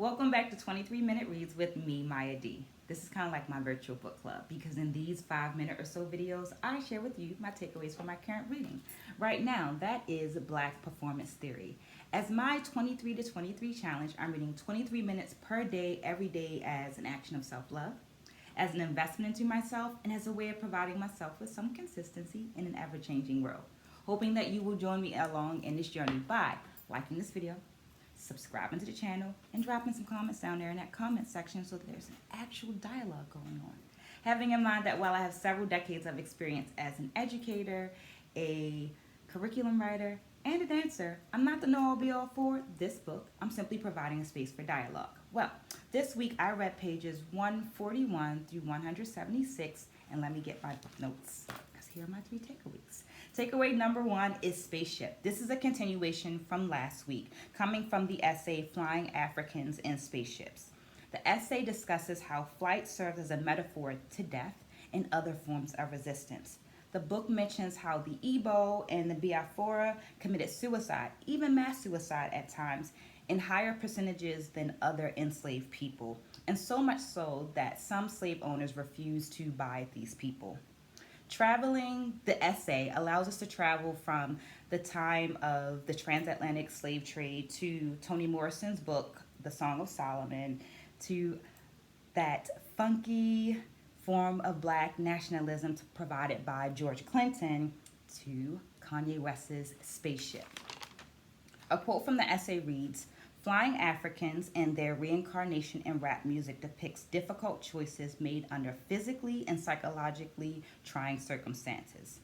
Welcome back to 23-Minute Reads with me, Mya D. This is kind of like my virtual book club because in these 5 minute or so videos, I share with you my takeaways from my current reading. Right now, that is Black Performance Theory. As my 23 to 23 challenge, I'm reading 23 minutes per day, every day as an action of self love, as an investment into myself, and as a way of providing myself with some consistency in an ever changing world. Hoping that you will join me along in this journey by liking this video, subscribing to the channel, and dropping some comments down there in that comment section so that there's an actual dialogue going on. Having in mind that while I have several decades of experience as an educator, a curriculum writer, and a dancer, I'm not the know-all be-all for this book. I'm simply providing a space for dialogue. Well, this week I read pages 141 through 176, and let me get my book notes, because here are my 3 takeaways. Takeaway number 1 is Spaceship. This is a continuation from last week, coming from the essay Flying Africans in Spaceships. The essay discusses how flight serves as a metaphor to death and other forms of resistance. The book mentions how the Igbo and the Biafra committed suicide, even mass suicide at times, in higher percentages than other enslaved people, and so much so that some slave owners refused to buy these people. Traveling the essay allows us to travel from the time of the transatlantic slave trade to Toni Morrison's book, The Song of Solomon, to that funky form of Black nationalism provided by George Clinton, to Kanye West's Spaceship. A quote from the essay reads, "Flying Africans and their reincarnation in rap music depicts difficult choices made under physically and psychologically trying circumstances."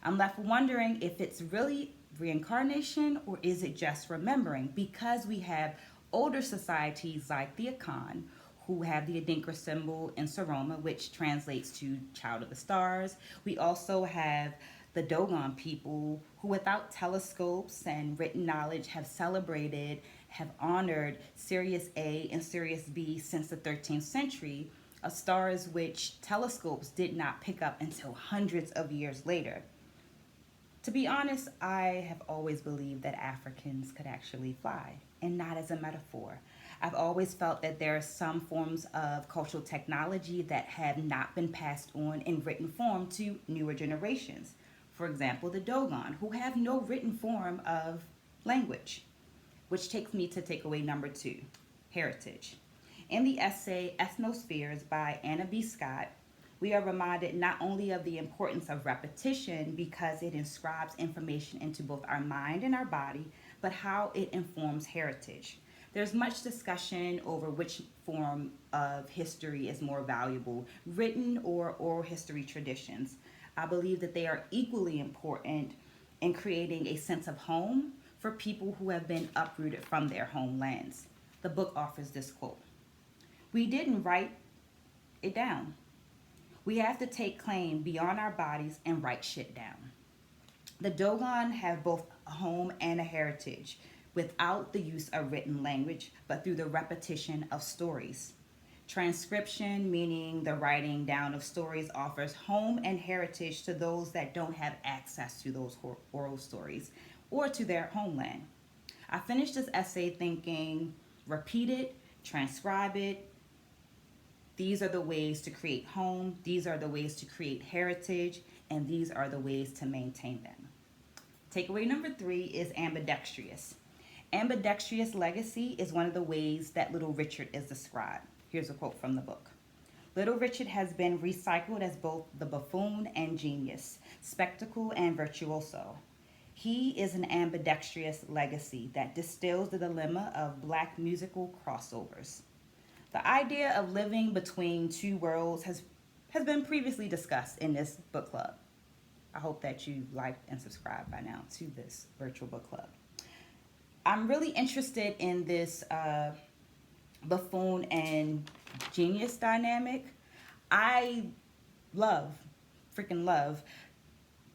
I'm left wondering if it's really reincarnation or is it just remembering, because we have older societies like the Akan who have the Adinkra symbol in Saroma, which translates to Child of the Stars. We also have the Dogon people who, without telescopes and written knowledge, have celebrated, have honored Sirius A and Sirius B since the 13th century, of stars which telescopes did not pick up until hundreds of years later. To be honest, I have always believed that Africans could actually fly, and not as a metaphor. I've always felt that there are some forms of cultural technology that have not been passed on in written form to newer generations. For example, the Dogon, who have no written form of language. Which takes me to takeaway number 2, heritage. In the essay Ethnospheres by Anna B. Scott, we are reminded not only of the importance of repetition because it inscribes information into both our mind and our body, but how it informs heritage. There's much discussion over which form of history is more valuable, written or oral history traditions. I believe that they are equally important in creating a sense of home for people who have been uprooted from their homelands. The book offers this quote: "We didn't write it down. We have to take claim beyond our bodies and write shit down." The Dogon have both a home and a heritage without the use of written language, but through the repetition of stories. Transcription, meaning the writing down of stories, offers home and heritage to those that don't have access to those oral stories or to their homeland. I finished this essay thinking, repeat it, transcribe it. These are the ways to create home, these are the ways to create heritage, and these are the ways to maintain them. Takeaway number 3 is ambidextrous. Ambidextrous legacy is one of the ways that Little Richard is described. Here's a quote from the book. "Little Richard has been recycled as both the buffoon and genius, spectacle and virtuoso. He is an ambidextrous legacy that distills the dilemma of Black musical crossovers." The idea of living between two worlds has been previously discussed in this book club. I hope that you liked and subscribed by now to this virtual book club. I'm really interested in this buffoon and genius dynamic. I freaking love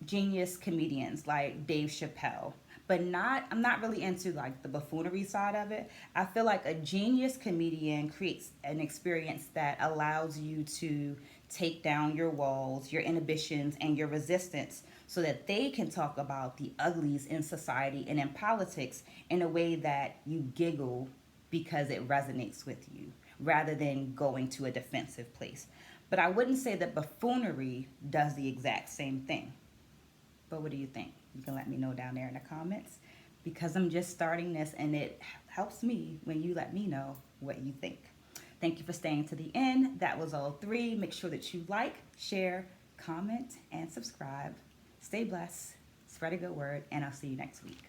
genius comedians like Dave Chappelle, but I'm not really into like the buffoonery side of it. I feel like a genius comedian creates an experience that allows you to take down your walls, your inhibitions, and your resistance so that they can talk about the uglies in society and in politics in a way that you giggle because it resonates with you rather than going to a defensive place. But I wouldn't say that buffoonery does the exact same thing. But what do you think? You can let me know down there in the comments, because I'm just starting this and it helps me when you let me know what you think. Thank you for staying to the end. That was all 3. Make sure that you like, share, comment, and subscribe. Stay blessed, spread a good word, and I'll see you next week.